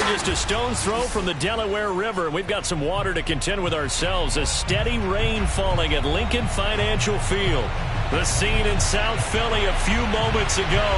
just a stone's throw from the Delaware River, and we've got some water to contend with ourselves. A steady rain falling at Lincoln Financial Field. The scene in South Philly a few moments ago.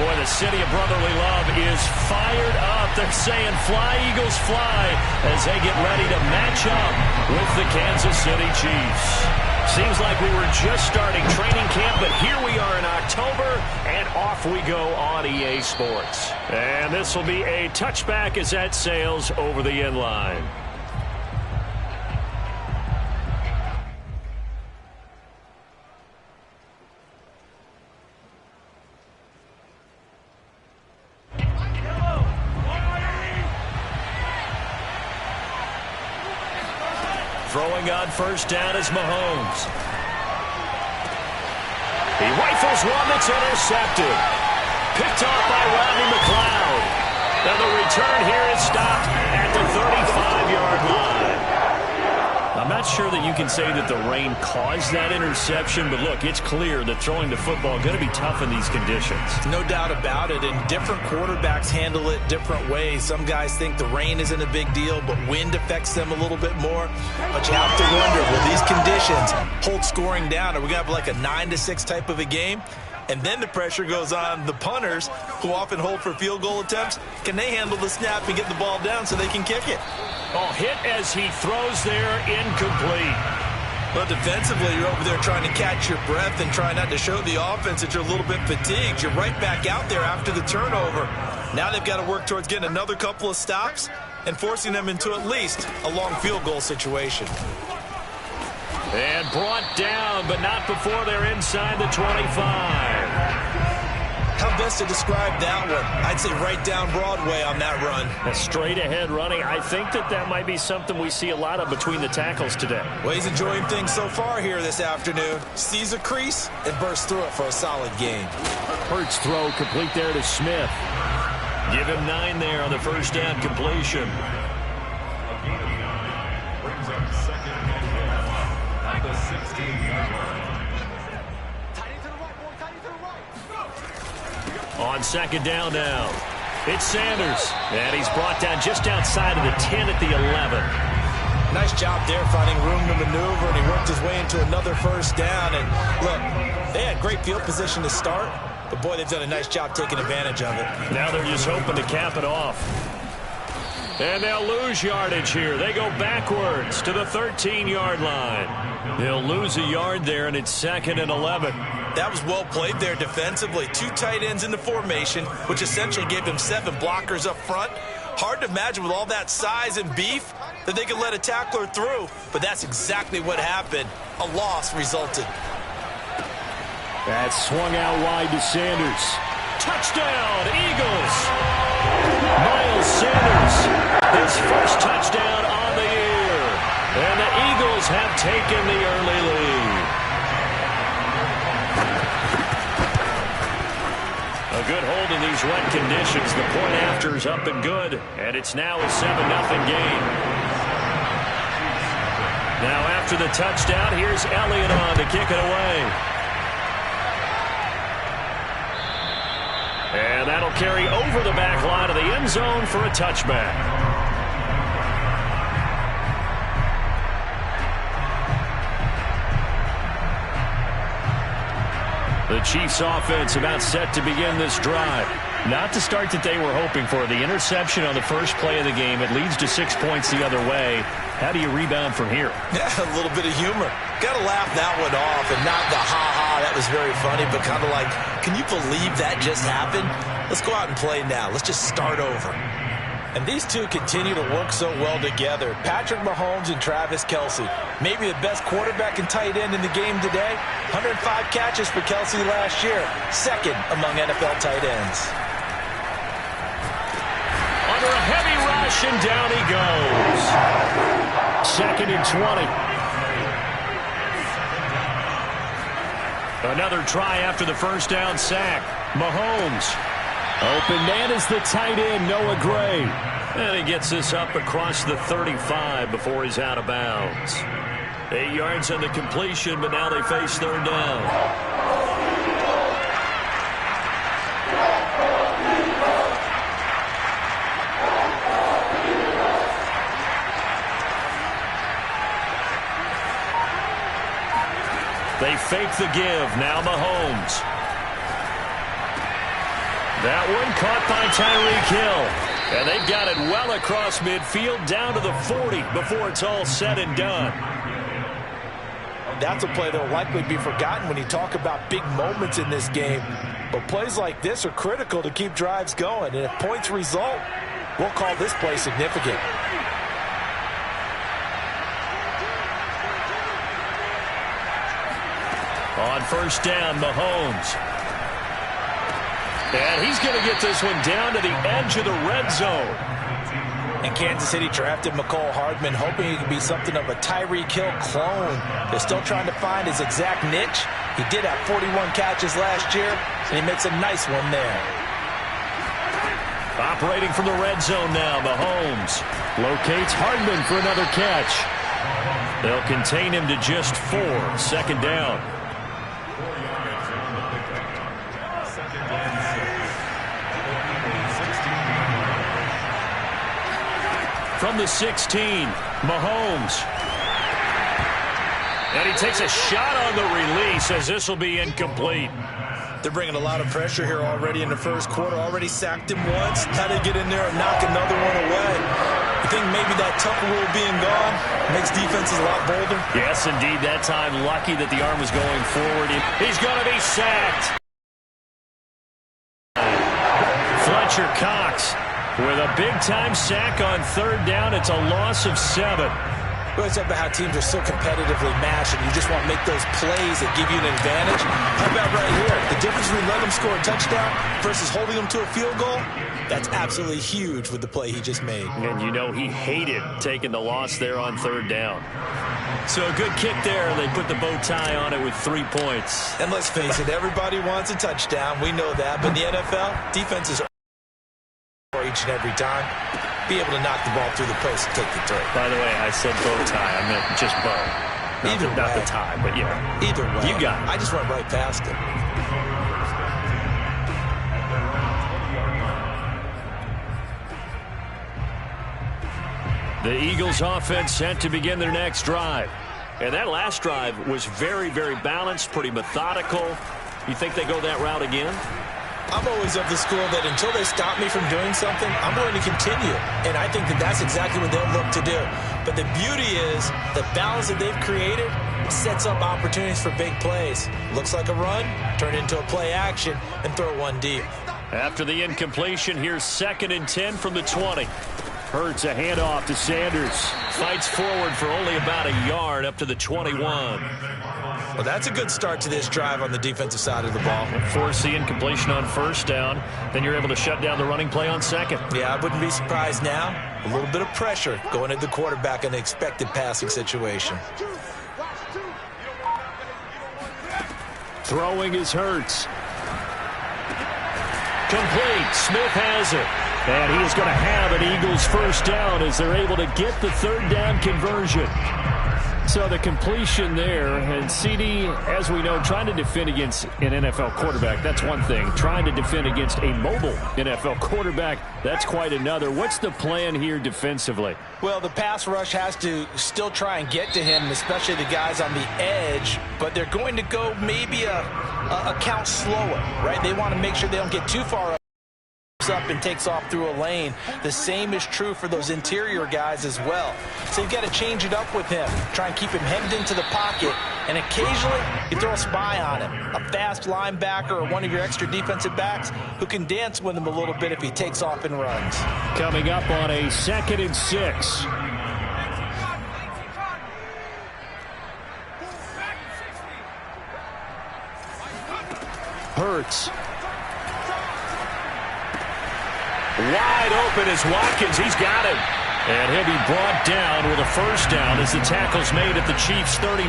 Boy, the city of brotherly love is fired up. They're saying, "Fly, Eagles, fly," as they get ready to match up with the Kansas City Chiefs. Seems like we were just starting training camp, but here we are in October, and off we go on EA Sports. And this will be a touchback as that sails over the end line. Throwing on first down is Mahomes. He rifles one that's intercepted. Picked off by Rodney McLeod. And the return here is stopped at the 35-yard line. I'm not sure that you can say that the rain caused that interception, but look, it's clear that throwing the football is going to be tough in these conditions. No doubt about it, and different quarterbacks handle it different ways. Some guys think the rain isn't a big deal, but wind affects them a little bit more. But you have to wonder, will these conditions hold scoring down? Are we going to have like a 9-6 type of a game? And then the pressure goes on the punters, who often hold for field goal attempts. Can they handle the snap and get the ball down so they can kick it? Oh, hit as he throws there, incomplete. But defensively, you're over there trying to catch your breath and try not to show the offense that you're a little bit fatigued. You're right back out there after the turnover. Now they've got to work towards getting another couple of stops and forcing them into at least a long field goal situation. And brought down, but not before they're inside the 25. How best to describe that one? I'd say right down Broadway on that run. A straight-ahead running. I think that might be something we see a lot of between the tackles today. Well, he's enjoying things so far here this afternoon. Sees a crease and bursts through it for a solid gain. Hurts throw complete there to Smith. Give him 9 there on the first down completion. On second down now, it's Sanders, and he's brought down just outside of the 10 at the 11. Nice job there finding room to maneuver, and he worked his way into another first down. And look, they had great field position to start, but boy, they've done a nice job taking advantage of it. Now they're just hoping to cap it off. And they'll lose yardage here. They go backwards to the 13-yard line. They'll lose a yard there, and it's 2nd and 11. That was well played there defensively. 2 tight ends in the formation, which essentially gave them 7 blockers up front. Hard to imagine with all that size and beef that they could let a tackler through, but that's exactly what happened. A loss resulted. That swung out wide to Sanders. Touchdown, Eagles! Miles Sanders, his first touchdown on the year. And the Eagles have taken the early lead. A good hold in these wet conditions. The point after is up and good, and it's now a 7-0 game. Now after the touchdown, here's Elliott on to kick it away. And that'll carry over the back line of the end zone for a touchback. The Chiefs offense about set to begin this drive. Not the start that they were hoping for. The interception on the first play of the game. It leads to 6 points the other way. How do you rebound from here? Yeah, a little bit of humor. Got to laugh that one off and not the ha-ha, that was very funny, but kind of like, can you believe that just happened? Let's go out and play now. Let's just start over. And these two continue to work so well together. Patrick Mahomes and Travis Kelce. Maybe the best quarterback and tight end in the game today. 105 catches for Kelce last year. 2nd among NFL tight ends. Under a heavy rush, and down he goes. 2nd and 20. Another try after the first down sack. Mahomes. Open man is the tight end, Noah Gray. And he gets this up across the 35 before he's out of bounds. 8 yards on the completion, but now they face 3rd down. fake the give. Now Mahomes. That one caught by Tyreek Hill. And they've got it well across midfield down to the 40 before it's all said and done. That's a play that will likely be forgotten when you talk about big moments in this game. But plays like this are critical to keep drives going. And if points result, we'll call this play significant. On first down, Mahomes. And he's going to get this one down to the edge of the red zone. And Kansas City drafted McCole Hardman, hoping he could be something of a Tyreek Hill clone. They're still trying to find his exact niche. He did have 41 catches last year, and he makes a nice one there. Operating from the red zone now, Mahomes locates Hardman for another catch. They'll contain him to just 4. Second down. From the 16, Mahomes. And he takes a shot on the release as this will be incomplete. They're bringing a lot of pressure here already in the first quarter. Already sacked him once. Had to get in there and knock another one away. You think maybe that tough rule being gone makes defenses a lot bolder? Yes, indeed. That time, lucky that the arm was going forward. He's going to be sacked. Fletcher Cox with a big-time sack on third down. It's a loss of 7. We always talk about how teams are so competitively matched, and you just want to make those plays that give you an advantage. How about right here? The difference between letting them score a touchdown versus holding them to a field goal, that's absolutely huge with the play he just made. And you know he hated taking the loss there on third down. So a good kick there, and they put the bow tie on it with 3 points. And let's face it, everybody wants a touchdown. We know that. But in the NFL, defenses are each and every time. Be able to knock the ball through the post and take the throw. By the way, I said bow tie. I meant just bow. Not the tie, but yeah. Either way. You got it. I just went right past it. The Eagles offense set to begin their next drive. And that last drive was very, very balanced, pretty methodical. You think they go that route again? I'm always of the school that until they stop me from doing something, I'm going to continue. And I think that that's exactly what they'll look to do. But the beauty is the balance that they've created sets up opportunities for big plays. Looks like a run, turn it into a play action, and throw one deep. After the incompletion, here's 2nd and 10 from the 20. Hurts a handoff to Sanders. Fights forward for only about a yard up to the 21. Well, that's a good start to this drive on the defensive side of the ball. Force the incompletion on first down. Then you're able to shut down the running play on second. Yeah, I wouldn't be surprised now. A little bit of pressure going at the quarterback in an expected passing situation. Throwing is Hurts. Complete. Smith has it. And he is going to have an Eagles first down as they're able to get the third down conversion. So the completion there, and CD, as we know, trying to defend against an NFL quarterback, that's one thing. Trying to defend against a mobile NFL quarterback, that's quite another. What's the plan here defensively? Well, the pass rush has to still try and get to him, especially the guys on the edge, but they're going to go maybe a count slower, right? They want to make sure they don't get too far up and takes off through a lane. The same is true for those interior guys as well. So you've got to change it up with him. Try and keep him hemmed into the pocket, and occasionally you throw a spy on him. A fast linebacker or one of your extra defensive backs who can dance with him a little bit if he takes off and runs. Coming up on a 2nd and 6. Hurts. Wide open is Watkins. He's got it. And he'll be brought down with a first down as the tackle's made at the Chiefs' 39.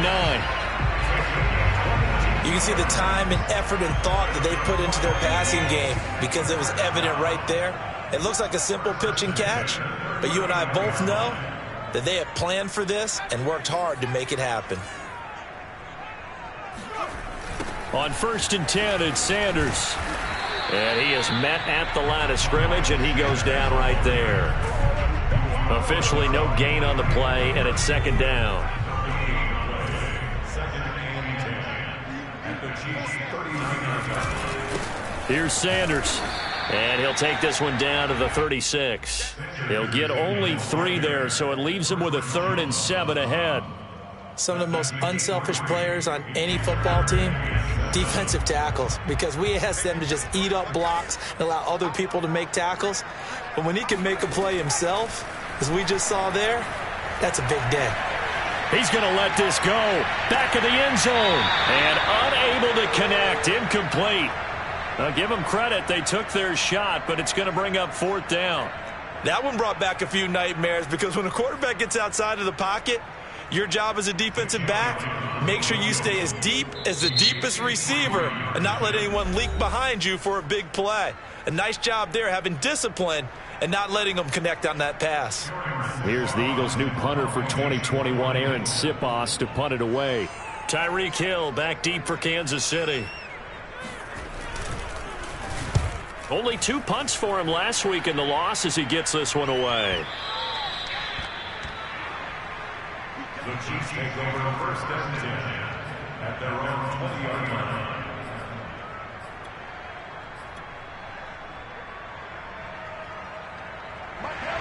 You can see the time and effort and thought that they put into their passing game because it was evident right there. It looks like a simple pitch and catch, but you and I both know that they have planned for this and worked hard to make it happen. On 1st and 10, it's Sanders. And he is met at the line of scrimmage, and he goes down right there. Officially no gain on the play, and it's 2nd down. Here's Sanders. And he'll take this one down to the 36. He'll get only 3 there, so it leaves him with a 3rd and 7 ahead. Some of the most unselfish players on any football team, defensive tackles, because we ask them to just eat up blocks and allow other people to make tackles. But when he can make a play himself, as we just saw there, that's a big day. He's going to let this go. Back of the end zone. And unable to connect. Incomplete. Now, give them credit. They took their shot, but it's going to bring up 4th down. That one brought back a few nightmares because when a quarterback gets outside of the pocket, your job as a defensive back, make sure you stay as deep as the deepest receiver and not let anyone leak behind you for a big play. A nice job there having discipline and not letting them connect on that pass. Here's the Eagles' new punter for 2021, Aaron Sipos, to punt it away. Tyreek Hill back deep for Kansas City. Only 2 punts for him last week in the loss as he gets this one away. The Chiefs take over 1st and 10 at their own 20-yard line.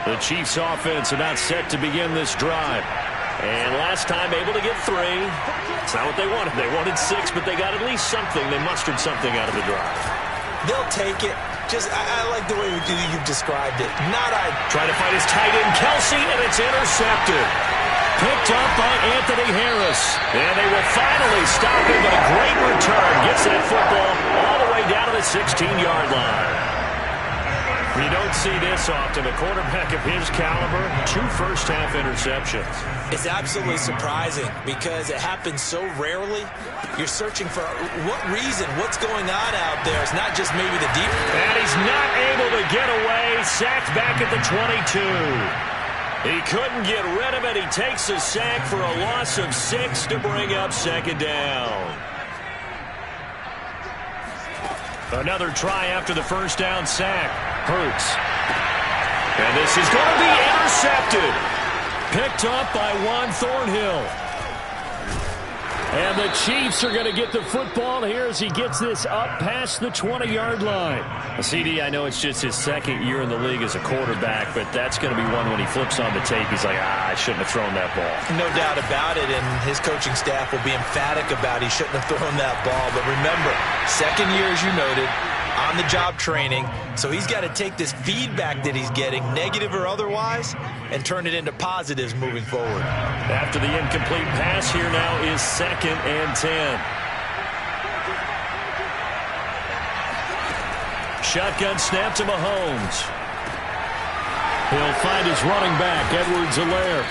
The Chiefs offense about set to begin this drive. And last time able to get 3. It's not what they wanted. They wanted 6, but they got at least something. They mustered something out of the drive. They'll take it. I like the way you've described it. Trying to find his tight end, Kelsey, and it's intercepted. Picked up by Anthony Harris. And they will finally stop him, but a great return. Gets that football all the way down to the 16-yard line. You don't see this often. A quarterback of his caliber, 2 first-half interceptions. It's absolutely surprising because it happens so rarely. You're searching for what reason, what's going on out there. It's not just maybe the deep. And he's not able to get away. Sacked back at the 22. He couldn't get rid of it. He takes a sack for a loss of 6 to bring up 2nd down. Another try after the first down sack. Hurts. And this is going to be intercepted. Picked up by Juan Thornhill. And the Chiefs are going to get the football here as he gets this up past the 20-yard line. CD, I know it's just his 2nd year in the league as a quarterback, but that's going to be one when he flips on the tape. He's like, I shouldn't have thrown that ball. No doubt about it, and his coaching staff will be emphatic about he shouldn't have thrown that ball. But remember, 2nd year, as you noted, on-the-job training, so he's got to take this feedback that he's getting, negative or otherwise, and turn it into positives moving forward. After the incomplete pass, here now is 2nd and 10. Shotgun snap to Mahomes. He'll find his running back, Edwards-Helaire.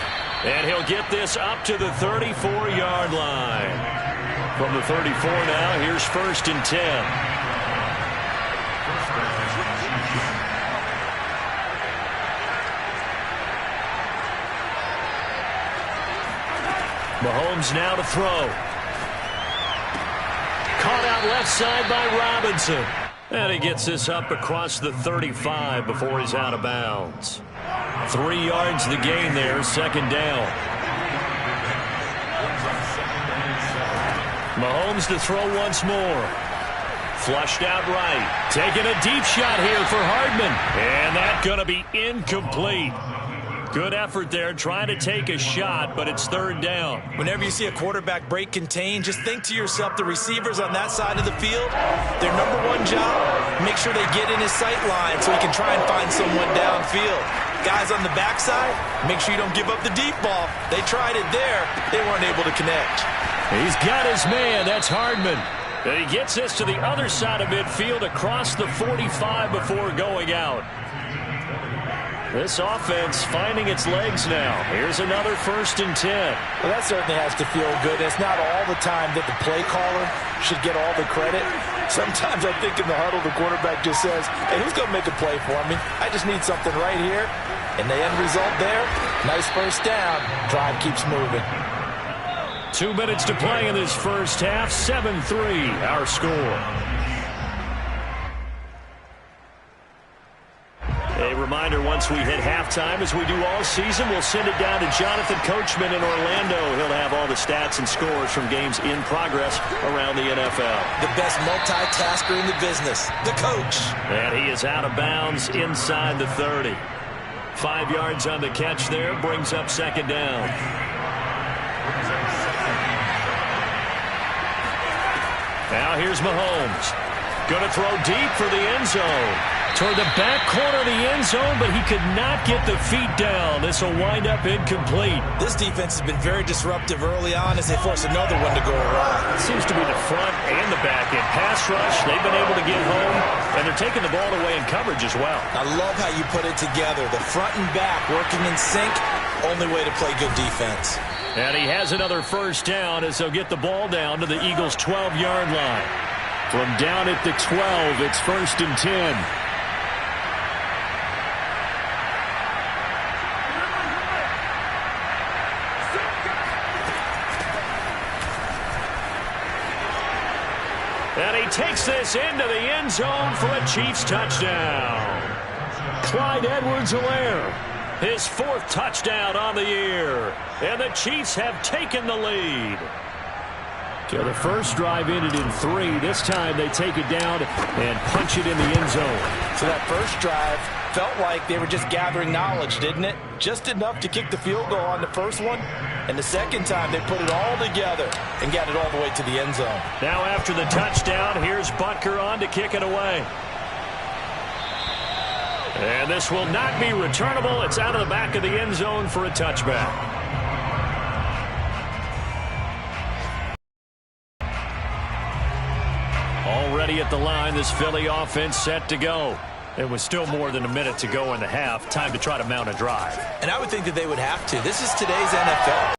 And he'll get this up to the 34-yard line. From the 34 now, here's 1st and 10. Mahomes now to throw. Caught out left side by Robinson. And he gets this up across the 35 before he's out of bounds. 3 yards the gain there, 2nd down. Mahomes to throw once more. Flushed out right. Taking a deep shot here for Hardman. And that's going to be incomplete. Good effort there, trying to take a shot, but it's 3rd down. Whenever you see a quarterback break contain, just think to yourself, the receivers on that side of the field, their number 1 job, make sure they get in his sight line so he can try and find someone downfield. Guys on the backside, make sure you don't give up the deep ball. They tried it there. They weren't able to connect. He's got his man. That's Hardman. And he gets this to the other side of midfield across the 45 before going out. This offense finding its legs now. Here's another 1st and 10. Well, that certainly has to feel good. It's not all the time that the play caller should get all the credit. Sometimes I think in the huddle, the quarterback just says, hey, who's going to make a play for me? I just need something right here. And the end result there, nice 1st down. Drive keeps moving. 2 minutes to play in this first half. 7-3, our score. A reminder, once we hit halftime, as we do all season, we'll send it down to Jonathan Coachman in Orlando. He'll have all the stats and scores from games in progress around the NFL. The best multitasker in the business, the coach. And he is out of bounds inside the 30. 5 yards on the catch there, brings up second down. Now here's Mahomes. Going to throw deep for the end zone. Toward the back corner of the end zone, but he could not get the feet down. This will wind up incomplete. This defense has been very disruptive early on as they force another one to go awry. It seems to be the front and the back end. Pass rush, they've been able to get home, and they're taking the ball away in coverage as well. I love how you put it together. The front and back working in sync, only way to play good defense. And he has another first down as they'll get the ball down to the Eagles' 12-yard line. From down at the 12, it's 1st and 10. And he takes this into the end zone for a Chiefs touchdown. Clyde Edwards-Helaire, his 4th touchdown on the year. And the Chiefs have taken the lead. So the first drive ended in 3. This time they take it down and punch it in the end zone. So that first drive felt like they were just gathering knowledge, didn't it? Just enough to kick the field goal on the first one. And the second time they put it all together and got it all the way to the end zone. Now after the touchdown, here's Butker on to kick it away. And this will not be returnable. It's out of the back of the end zone for a touchback. Already at the line, this Philly offense set to go. It was still more than a minute to go in the half. Time to try to mount a drive. And I would think that they would have to. This is today's NFL.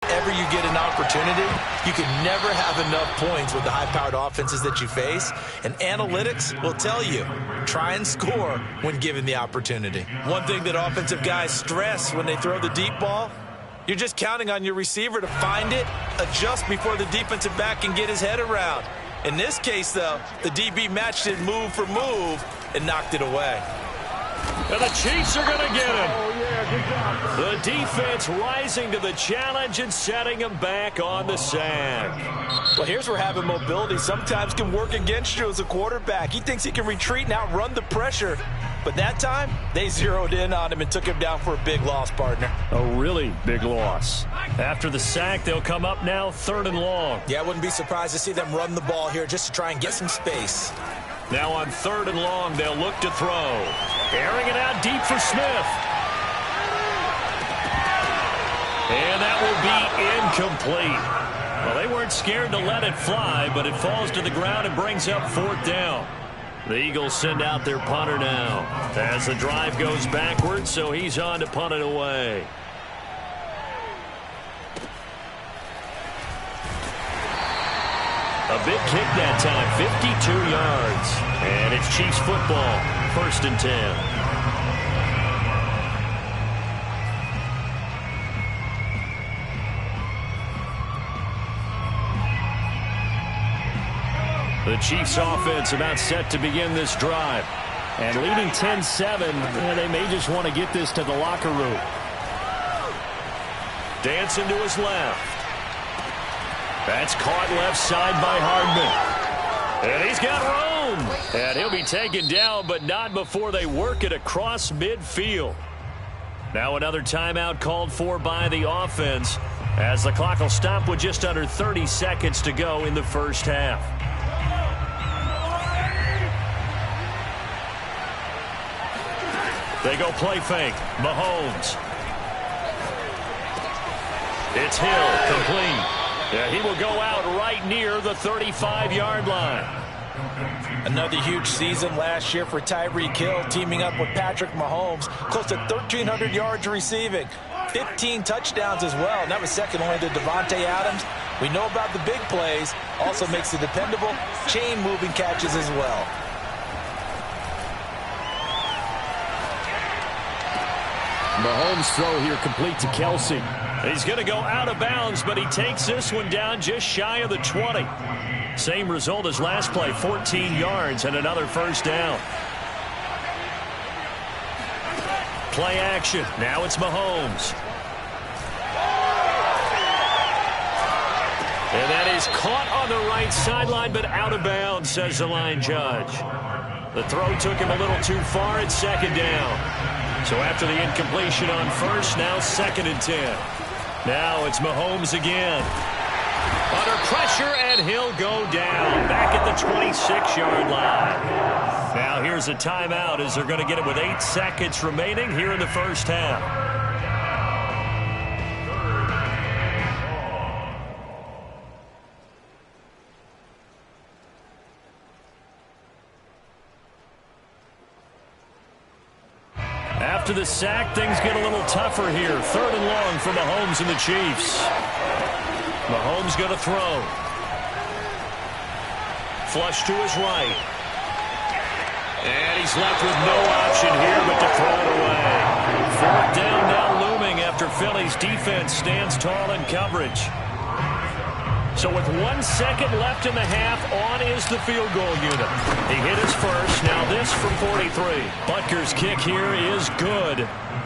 Whenever you get an opportunity, you can never have enough points with the high-powered offenses that you face. And analytics will tell you, try and score when given the opportunity. One thing that offensive guys stress when they throw the deep ball, you're just counting on your receiver to find it, adjust before the defensive back can get his head around. In this case, though, the DB matched it move for move and knocked it away. And the Chiefs are going to get him. The defense rising to the challenge and setting him back on the sack. Well, here's where having mobility sometimes can work against you as a quarterback. He thinks he can retreat and outrun the pressure. But that time, they zeroed in on him and took him down for a big loss, partner. A really big loss. After the sack, they'll come up now 3rd and long. Yeah, I wouldn't be surprised to see them run the ball here just to try and get some space. Now on 3rd and long, they'll look to throw. Airing it out deep for Smith. And that will be incomplete. Well, they weren't scared to let it fly, but it falls to the ground and brings up 4th down. The Eagles send out their punter now as the drive goes backwards, so he's on to punt it away. A big kick that time, 52 yards. And it's Chiefs football, 1st and 10. The Chiefs offense about set to begin this drive. And leading 10-7, they may just want to get this to the locker room. Dancing to his left. That's caught left side by Hardman. And he's got room. And he'll be taken down, but not before they work it across midfield. Now another timeout called for by the offense as the clock will stop with just under 30 seconds to go in the first half. They go play fake. Mahomes. It's Hill, complete. Yeah, he will go out right near the 35-yard line. Another huge season last year for Tyreek Hill, teaming up with Patrick Mahomes. Close to 1,300 yards receiving. 15 touchdowns as well, and that was second only to Devontae Adams. We know about the big plays. Also makes the dependable chain-moving catches as well. Mahomes' throw here complete to Kelsey. He's going to go out of bounds, but he takes this one down just shy of the 20. Same result as last play, 14 yards and another first down. Play action. Now it's Mahomes. And that is caught on the right sideline, but out of bounds, says the line judge. The throw took him a little too far at second down. So after the incompletion on first, now 2nd and 10. Now it's Mahomes again. Under pressure, and he'll go down. Back at the 26-yard line. Now here's a timeout as they're going to get it with 8 seconds remaining here in the first half. After the sack, things get a little tougher here. 3rd and long for Mahomes and the Chiefs. Mahomes going to throw. Flush to his right. And he's left with no option here but to throw it away. 4th down now looming after Philly's defense stands tall in coverage. So with 1 second left in the half, on is the field goal unit. He hit his first. Now this from 43. Butker's kick here is good.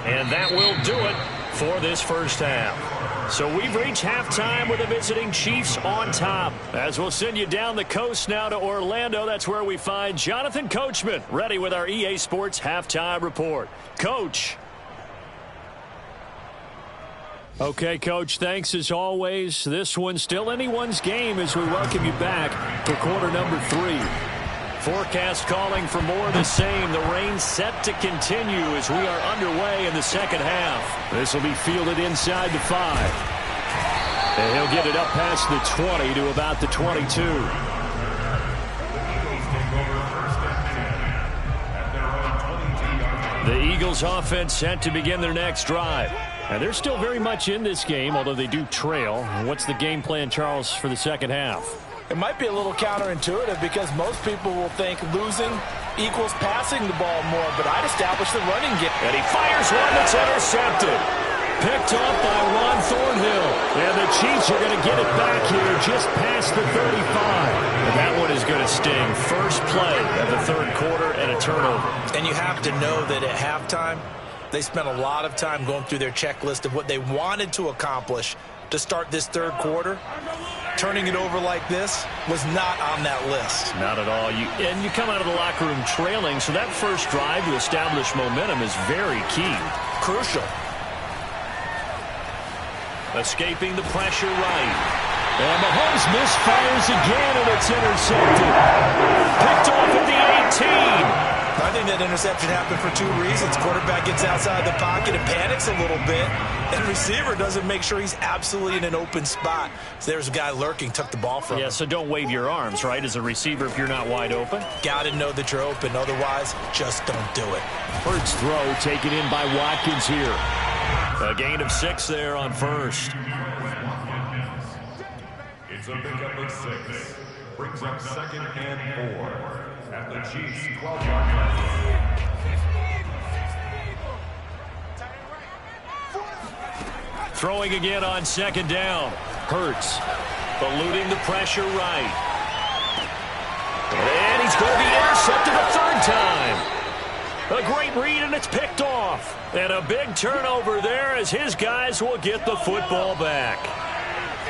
And that will do it for this first half. So we've reached halftime with the visiting Chiefs on top. As we'll send you down the coast now to Orlando, that's where we find Jonathan Coachman, ready with our EA Sports Halftime Report. Coach. Okay, Coach, thanks as always. This one's still anyone's game as we welcome you back for quarter number 3. Forecast calling for more of the same. The rain set to continue as we are underway in the second half. This will be fielded inside the 5. And he'll get it up past the 20 to about the 22. The Eagles offense set to begin their next drive. And they're still very much in this game, although they do trail. What's the game plan, Charles, for the second half? It might be a little counterintuitive because most people will think losing equals passing the ball more, but I'd establish the running game. And he fires one that's intercepted. Picked up by Ron Thornhill. And the Chiefs are going to get it back here just past the 35. And that one is going to sting. First play of the third quarter and a turnover. And you have to know that at halftime, they spent a lot of time going through their checklist of what they wanted to accomplish to start this third quarter. Turning it over like this was not on that list. Not at all. And you come out of the locker room trailing, so that first drive to establish momentum is very key. Crucial. Escaping the pressure right. And Mahomes misfires again, and it's intercepted. Picked off at the 18. I think that interception happened for 2 reasons. Quarterback gets outside the pocket and panics a little bit, and receiver doesn't make sure he's absolutely in an open spot. So there's a guy lurking, took the ball from him. Yeah, so don't wave your arms, right, as a receiver if you're not wide open. Got to know that you're open. Otherwise, just don't do it. Hurts throw taken in by Watkins here. A gain of 6 there on first. It's a pickup of 6. Brings up 2nd and 4. At the Chiefs' 12-yard line. Throwing again on 2nd down. Hurts eluding the pressure right. And he's going to be intercepted a 3rd time. A great read, and it's picked off. And a big turnover there as his guys will get the football back.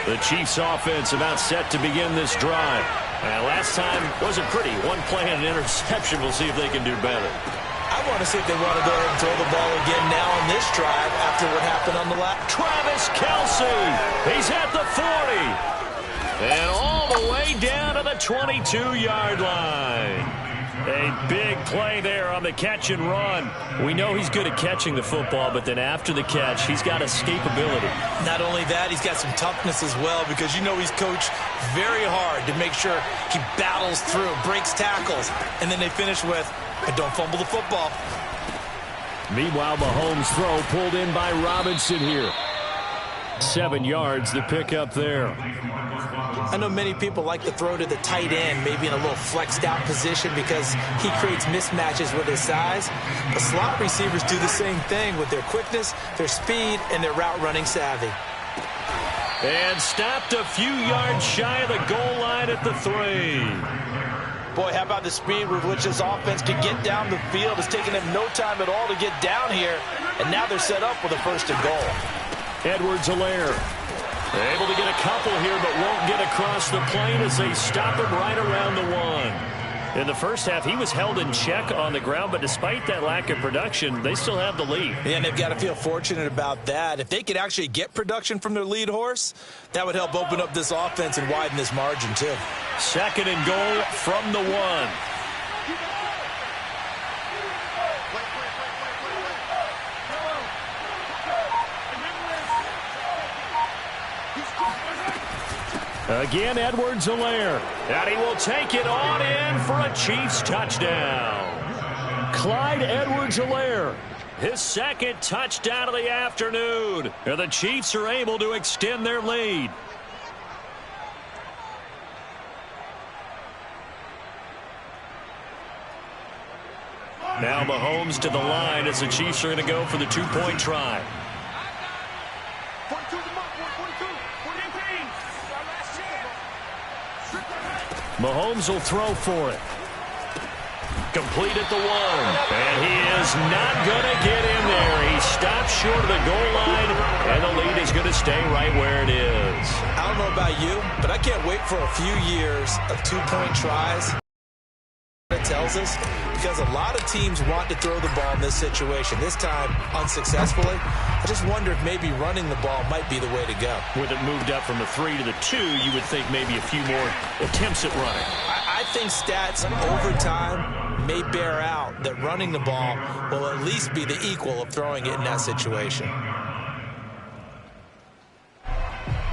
The Chiefs offense about set to begin this drive. Last time wasn't pretty. 1 play and an interception. We'll see if they can do better. I want to see if they want to go ahead and throw the ball again now on this drive after what happened on the last. Travis Kelce. He's at the 40. And all the way down to the 22-yard line. A big play there on the catch and run. We know he's good at catching the football, but then after the catch, he's got escapability. Not only that, he's got some toughness as well because you know he's coached very hard to make sure he battles through, breaks tackles, and then they finish with, but don't fumble the football. Meanwhile, Mahomes' throw pulled in by Robinson here. 7 yards, the pickup there. I know many people like to throw to the tight end, maybe in a little flexed out position because he creates mismatches with his size. But slot receivers do the same thing with their quickness, their speed, and their route running savvy. And stopped a few yards shy of the goal line at the 3. Boy, how about the speed with which this offense could get down the field? It's taken them no time at all to get down here. And now they're set up with a 1st and goal. Edwards-Helaire able to get a couple here, but won't get across the plane as they stop him right around the 1. In the first half, he was held in check on the ground, but despite that lack of production, they still have the lead. Yeah, and they've got to feel fortunate about that. If they could actually get production from their lead horse, that would help open up this offense and widen this margin, too. 2nd and goal from the 1. Again, Edwards-Helaire. And he will take it on in for a Chiefs touchdown. Clyde Edwards-Helaire, his 2nd touchdown of the afternoon. And the Chiefs are able to extend their lead. Now Mahomes to the line as the Chiefs are going to go for the 2-point try. Mahomes will throw for it. Complete at the 1. And he is not going to get in there. He stops short of the goal line, and the lead is going to stay right where it is. I don't know about you, but I can't wait for a few years of 2-point tries. It tells us, because a lot of teams want to throw the ball in this situation. This time, unsuccessfully. I just wonder if maybe running the ball might be the way to go. With it moved up from the 3 to the 2, you would think maybe a few more attempts at running. I think stats over time may bear out that running the ball will at least be the equal of throwing it in that situation.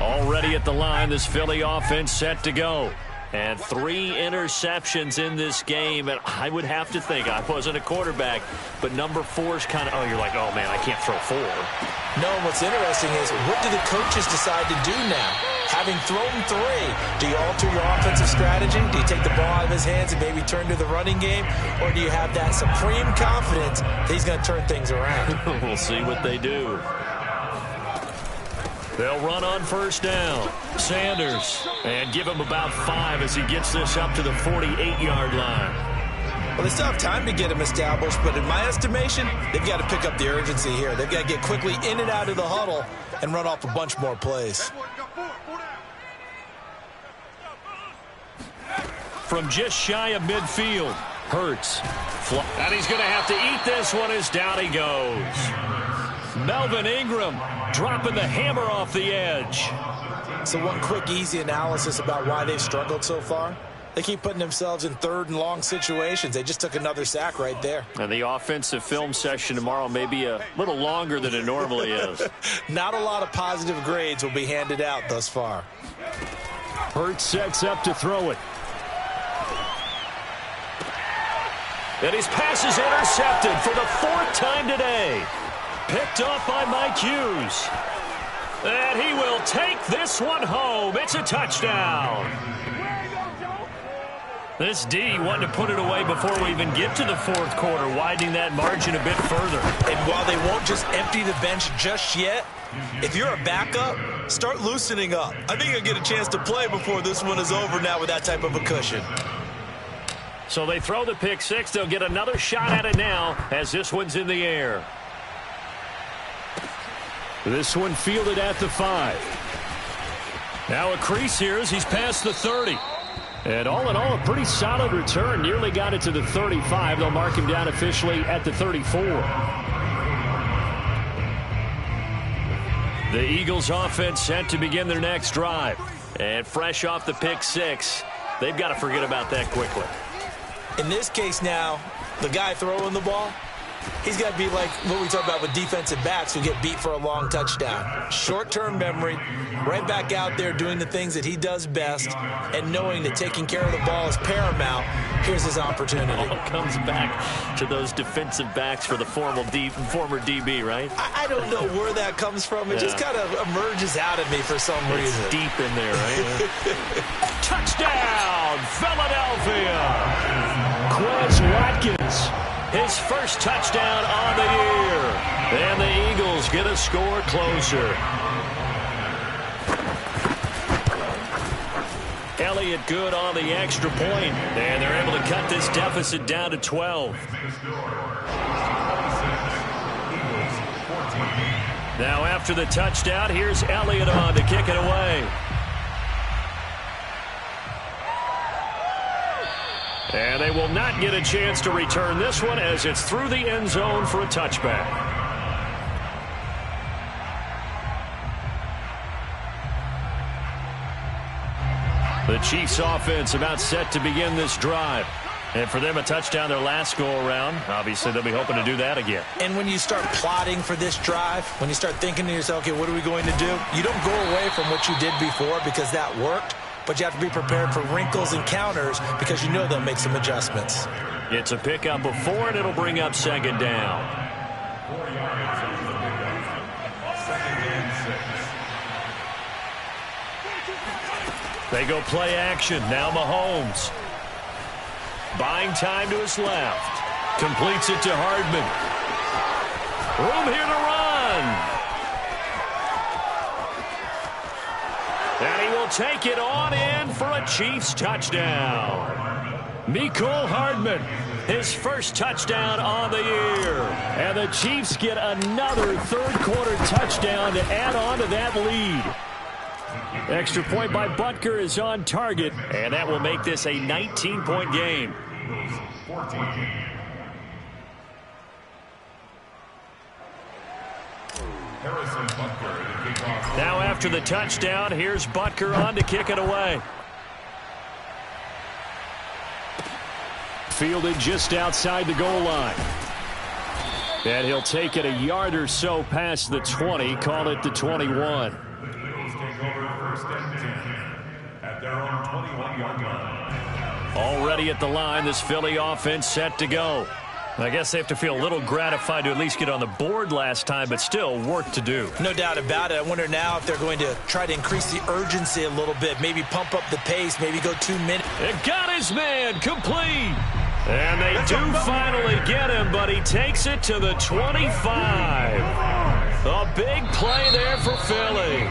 Already at the line, this Philly offense set to go. And 3 interceptions in this game. And I would have to think, I wasn't a quarterback, but number 4's kind of, you're like, oh, man, I can't throw 4. No, what's interesting is, what do the coaches decide to do now? Having thrown 3, do you alter your offensive strategy? Do you take the ball out of his hands and maybe turn to the running game? Or do you have that supreme confidence that he's going to turn things around? We'll see what they do. They'll run on 1st down. Sanders. And give him about 5 as he gets this up to the 48-yard line. Well, they still have time to get him established, but in my estimation, they've got to pick up the urgency here. They've got to get quickly in and out of the huddle and run off a bunch more plays. From just shy of midfield, Hurts. And he's going to have to eat this one as down he goes. Melvin Ingram dropping the hammer off the edge. So one quick, easy analysis about why they've struggled so far. They keep putting themselves in 3rd and long situations. They just took another sack right there. And the offensive film session tomorrow may be a little longer than it normally is. Not a lot of positive grades will be handed out thus far. Hurts sets up to throw it. And his pass is intercepted for the 4th time today. Picked off by Mike Hughes. And he will take this one home. It's a touchdown. This D wanting to put it away before we even get to the 4th quarter, widening that margin a bit further. And while they won't just empty the bench just yet, if you're a backup, start loosening up. I think you'll get a chance to play before this one is over now with that type of a cushion. So they throw the pick 6. They'll get another shot at it now as this one's in the air. This one fielded at the 5. Now a crease here as he's past the 30. And all in all, a pretty solid return. Nearly got it to the 35. They'll mark him down officially at the 34. The Eagles offense set to begin their next drive. And fresh off the pick 6, they've got to forget about that quickly. In this case now, the guy throwing the ball, he's got to be like what we talk about with defensive backs who get beat for a long touchdown. Short-term memory, right back out there doing the things that he does best, and knowing that taking care of the ball is paramount. Here's his opportunity. All comes back to those defensive backs for the former DB, right? I don't know where that comes from. It just kind of emerges out of me for some reason. It's deep in there, right? Touchdown, Philadelphia! Quez Watkins, his first touchdown on the year. And the Eagles get a score closer. Elliott good on the extra point, and they're able to cut this deficit down to 12. Now after the touchdown, here's Elliott on to kick it away. And they will not get a chance to return this one as it's through the end zone for a touchback. The Chiefs offense about set to begin this drive. And for them, a touchdown their last go-around. Obviously, they'll be hoping to do that again. And when you start plotting for this drive, when you start thinking to yourself, okay, what are we going to do? You don't go away from what you did before because that worked, but you have to be prepared for wrinkles and counters because you know they'll make some adjustments. It's a pickup of 4, and it'll bring up second down. 4 yards after the pickup. Second and 6. They go play action. Now Mahomes. Buying time to his left. Completes it to Hardman. Room here to run. And he will take it on in for a Chiefs touchdown. Mecole Hardman, his first touchdown on the year. And the Chiefs get another third-quarter touchdown to add on to that lead. Extra point by Butker is on target, and that will make this a 19-point game. Now after the touchdown, here's Butker on to kick it away. Fielded just outside the goal line. And he'll take it a yard or so past the 20, call it the 21. Already at the line, this Philly offense set to go. I guess they have to feel a little gratified to at least get on the board last time, but still work to do. No doubt about it. I wonder now if they're going to try to increase the urgency a little bit, maybe pump up the pace, maybe go 2 minutes. It got his man complete. And they do finally get him, but he takes it to the 25. A big play there for Philly.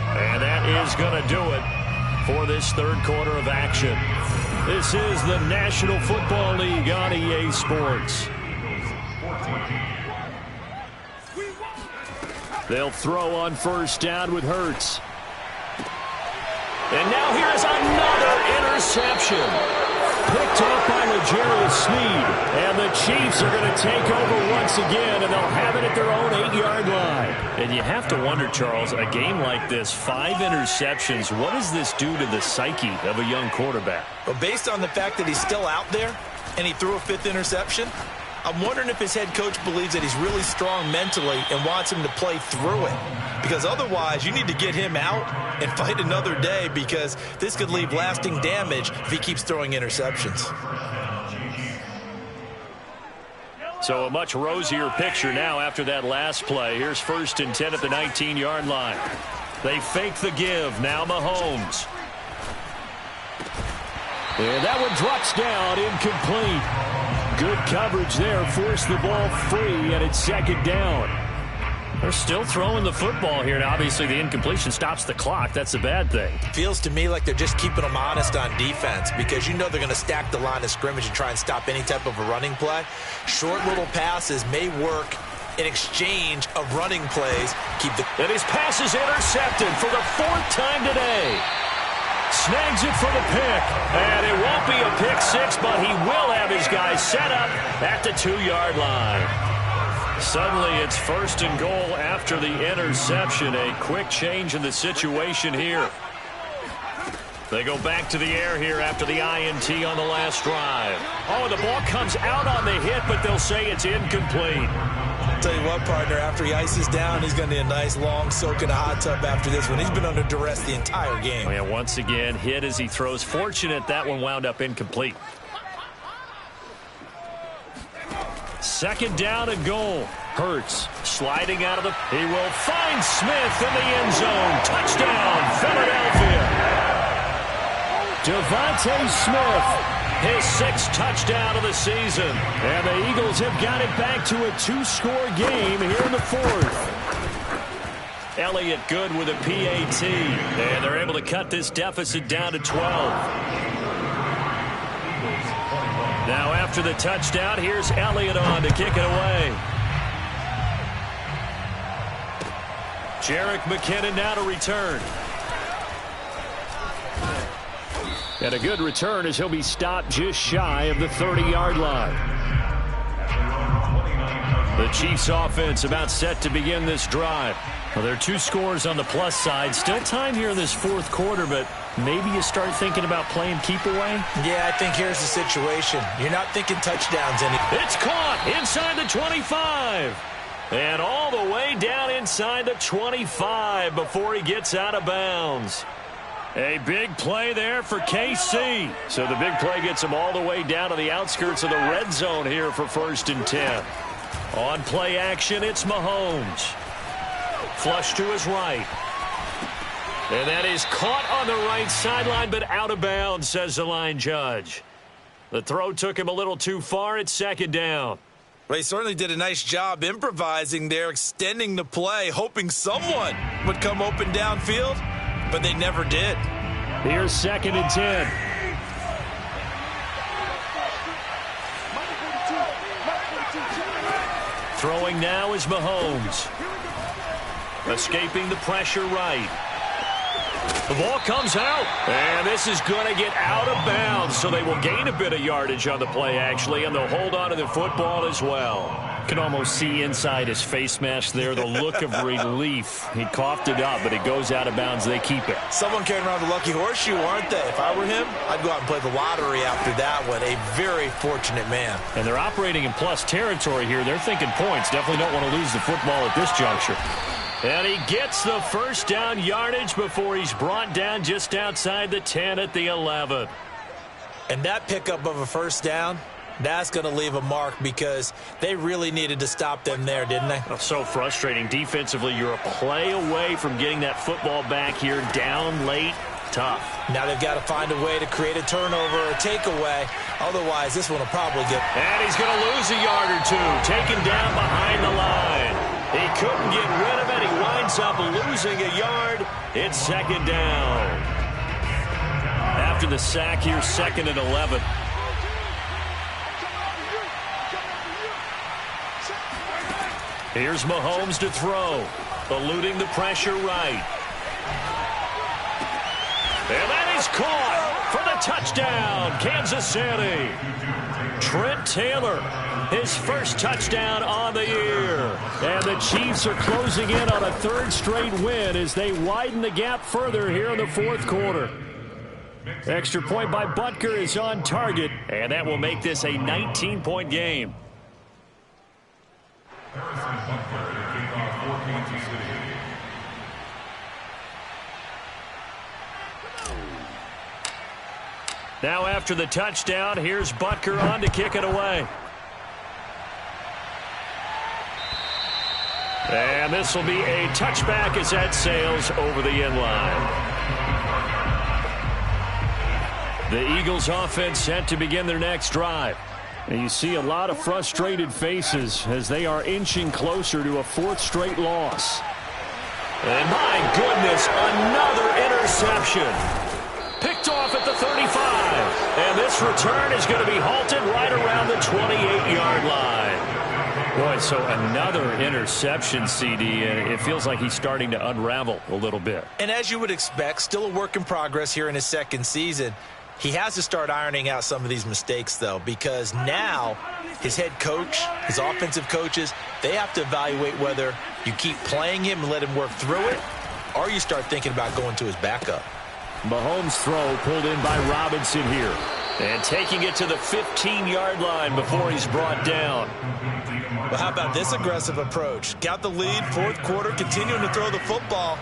And that is going to do it for this third quarter of action. This is the National Football League on EA Sports. They'll throw on first down with Hurts. And now here's another interception. Picked off by L'Jarius Sneed. And the Chiefs are going to take over once again, and they'll have it at their own 8-yard line. And you have to wonder, Charles, a game like this, 5 interceptions, what does this do to the psyche of a young quarterback? Well, based on the fact that he's still out there and he threw a 5th interception, I'm wondering if his head coach believes that he's really strong mentally and wants him to play through it. Because otherwise, you need to get him out and fight another day because this could leave lasting damage if he keeps throwing interceptions. So a much rosier picture now after that last play. Here's 1st and 10 at the 19-yard line. They fake the give. Now Mahomes. And that one drops down, incomplete. Good coverage there, forced the ball free, and it's second down. They're still throwing the football here, and obviously the incompletion stops the clock. That's a bad thing. Feels to me like they're just keeping them honest on defense because you know they're going to stack the line of scrimmage and try and stop any type of a running play. Short little passes may work in exchange of running plays. And his pass is intercepted for the 4th time today. Snags it for the pick, and it won't be a pick 6, but he will have his guys set up at the 2-yard line. Suddenly it's 1st and goal after the interception. A quick change in the situation here. They go back to the air here after the INT on the last drive. Oh, the ball comes out on the hit, but they'll say it's incomplete. I'll tell you what, partner, after he ices down, he's going to need a nice long soak in a hot tub after this one. He's been under duress the entire game. Oh, yeah, once again, hit as he throws. Fortunate that one wound up incomplete. 2nd down and goal. Hurts sliding out of the... He will find Smith in the end zone. Touchdown, Philadelphia. Devontae Smith, his 6th touchdown of the season. And the Eagles have got it back to a 2-score game here in the 4th. Elliott good with a PAT. And they're able to cut this deficit down to 12. Now after the touchdown, here's Elliott on to kick it away. Jerick McKinnon now to return. And a good return as he'll be stopped just shy of the 30-yard line. The Chiefs offense about set to begin this drive. Well, there are 2 scores on the plus side. Still time here in this fourth quarter, but maybe you start thinking about playing keep away? Yeah, I think here's the situation. You're not thinking touchdowns anymore. It's caught inside the 25. And all the way down inside the 25 before he gets out of bounds. A big play there for KC. So the big play gets him all the way down to the outskirts of the red zone here for 1st and 10. On play action, it's Mahomes. Flush to his right. And that is caught on the right sideline, but out of bounds, says the line judge. The throw took him a little too far. It's 2nd down. Well, he certainly did a nice job improvising there, extending the play, hoping someone would come open downfield, but they never did. Here's 2nd and 10. Throwing now is Mahomes. Escaping the pressure right. The ball comes out, and this is going to get out of bounds, so they will gain a bit of yardage on the play, actually, and they'll hold on to the football as well. Can almost see inside his face mask there the look of relief. He coughed it up, but it goes out of bounds. They keep it. Someone carrying around the lucky horseshoe, aren't they? If I were him, I'd go out and play the lottery after that one. A very fortunate man. And they're operating in plus territory here. They're thinking points. Definitely don't want to lose the football at this juncture. And he gets the 1st down yardage before he's brought down just outside the 10 at the 11. And that pickup of a 1st down, that's going to leave a mark because they really needed to stop them there, didn't they? Oh, so frustrating. Defensively, you're a play away from getting that football back here. Down late, tough. Now they've got to find a way to create a turnover or takeaway. Otherwise, this one will probably get... And he's going to lose a yard or 2. Taken down behind the line. He couldn't get rid of it. He winds up losing a yard. It's 2nd down. After the sack here, 2nd and 11. Here's Mahomes to throw. Eluding the pressure right. And that is caught for the touchdown, Kansas City. Trent Taylor, his 1st touchdown on the year. And the Chiefs are closing in on a 3rd straight win as they widen the gap further here in the 4th quarter. Extra point by Butker is on target, and that will make this a 19-point game. Now after the touchdown, here's Butker on to kick it away. And this will be a touchback as that sails over the end line. The Eagles offense set to begin their next drive. And you see a lot of frustrated faces as they are inching closer to a 4th straight loss. And my goodness, another interception. Picked off at the 35. And this return is going to be halted right around the 28-yard line. Boy, so another interception, CD. It feels like he's starting to unravel a little bit. And as you would expect, still a work in progress here in his 2nd season. He has to start ironing out some of these mistakes, though, because now his head coach, his offensive coaches, they have to evaluate whether you keep playing him and let him work through it, or you start thinking about going to his backup. Mahomes' throw pulled in by Robinson here. And taking it to the 15-yard line before he's brought down. Well, how about this aggressive approach? Got the lead, 4th quarter, continuing to throw the football.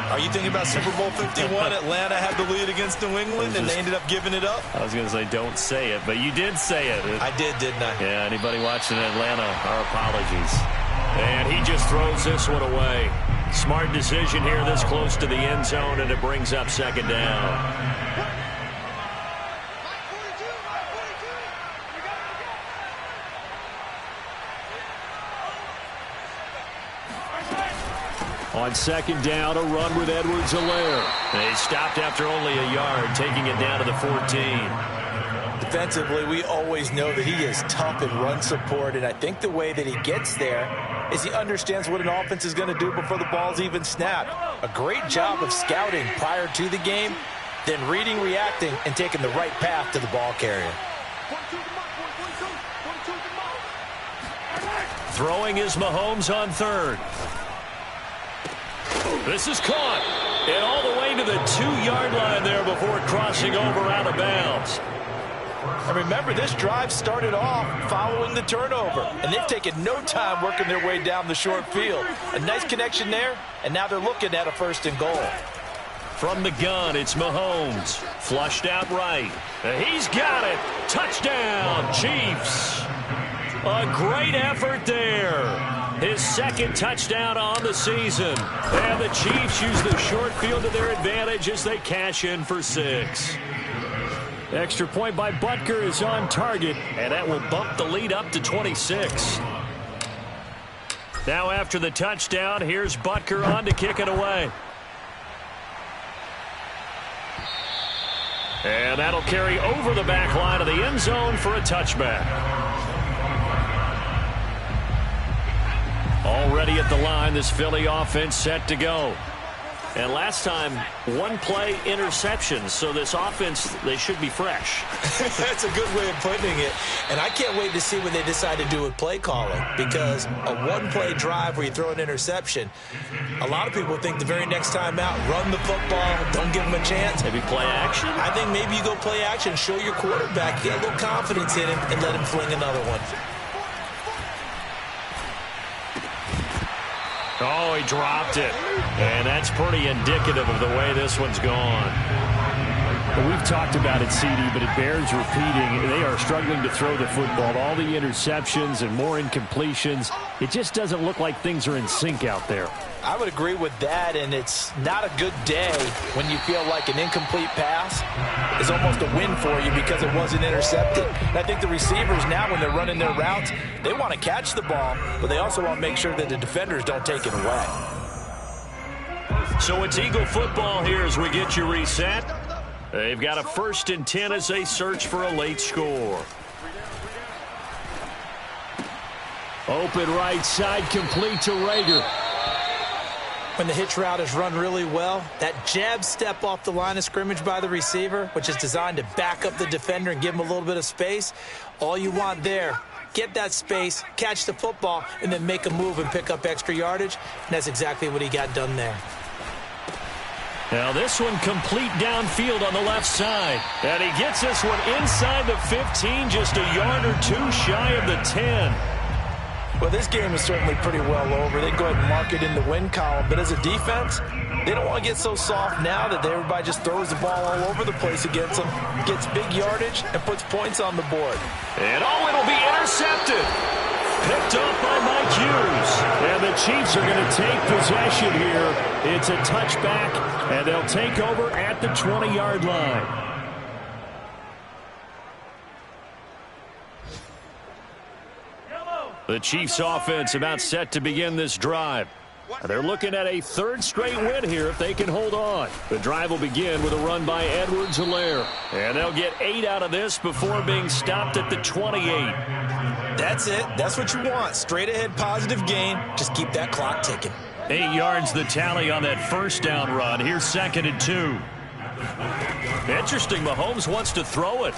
Are you thinking about Super Bowl 51? Atlanta had the lead against New England, and they ended up giving it up? I was going to say, don't say it, but you did say it. I did, didn't I? Yeah, anybody watching Atlanta, our apologies. And he just throws this one away. Smart decision here this close to the end zone, and it brings up 2nd down. On 2nd down, a run with Edwards-Helaire. They stopped after only a yard, taking it down to the 14. defensively, we always know that he is tough in run support, and I think the way that he gets there is he understands what an offense is going to do before the ball's even snapped. A great job of scouting prior to the game, then reading, reacting, and taking the right path to the ball carrier. Throwing is Mahomes on third. This is caught. And all the way to the 2-yard line there before crossing over out of bounds. And remember, this drive started off following the turnover, and they've taken no time working their way down the short field. A nice connection there, and now they're looking at a 1st and goal. From the gun, it's Mahomes. Flushed out right. He's got it. Touchdown, Chiefs. A great effort there. His 2nd touchdown on the season. And the Chiefs use the short field to their advantage as they cash in for 6. Extra point by Butker is on target, and that will bump the lead up to 26. Now after the touchdown, here's Butker on to kick it away. And that'll carry over the back line of the end zone for a touchback. Already at the line, this Philly offense set to go. And last time, 1-play interception. So this offense, they should be fresh. That's a good way of putting it. And I can't wait to see what they decide to do with play calling. Because a 1-play drive where you throw an interception, a lot of people think the very next time out, run the football, don't give them a chance. Maybe play action? I think maybe you go play action, show your quarterback, get a little confidence in him, and let him fling another one. Oh, he dropped it. And that's pretty indicative of the way this one's gone. Well, we've talked about it, CD, but it bears repeating. They are struggling to throw the football. All the interceptions and more incompletions. It just doesn't look like things are in sync out there. I would agree with that, and it's not a good day when you feel like an incomplete pass is almost a win for you because it wasn't intercepted. And I think the receivers now, when they're running their routes, they want to catch the ball, but they also want to make sure that the defenders don't take it away. So it's Eagle football here as we get you reset. They've got a 1st and 10 as they search for a late score. Open right side, complete to Rager. When the hitch route is run really well, that jab step off the line of scrimmage by the receiver, which is designed to back up the defender and give him a little bit of space, all you want there, get that space, catch the football, and then make a move and pick up extra yardage, and that's exactly what he got done there. Now this one complete downfield on the left side. And he gets this one inside the 15, just a yard or 2 shy of the 10. Well, this game is certainly pretty well over. They go ahead and mark it in the win column. But as a defense, they don't want to get so soft now that everybody just throws the ball all over the place against them, gets big yardage, and puts points on the board. And it'll be intercepted. Picked up by Mike Hughes. And the Chiefs are going to take possession here. It's a touchback, and they'll take over at the 20-yard line. The Chiefs offense about set to begin this drive. They're looking at a 3rd straight win here if they can hold on. The drive will begin with a run by Edwards-Helaire. And they'll get 8 out of this before being stopped at the 28. That's it. That's what you want. Straight ahead positive gain. Just keep that clock ticking. 8 yards the tally on that 1st down run. Here's 2nd and 2. Interesting. Mahomes wants to throw it.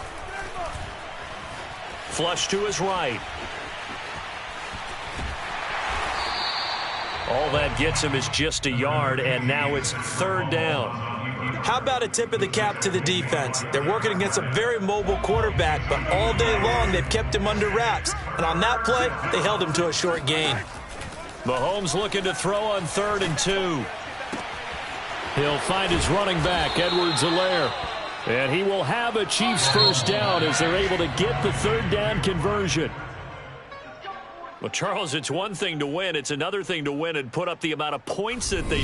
Flush to his right. All that gets him is just a yard, and now it's 3rd down. How about a tip of the cap to the defense? They're working against a very mobile quarterback, but all day long they've kept him under wraps. And on that play, they held him to a short gain. Mahomes looking to throw on 3rd and 2. He'll find his running back, Edwards-Helaire. And he will have a Chiefs 1st down as they're able to get the 3rd down conversion. Well, Charles, it's one thing to win. It's another thing to win and put up the amount of points that they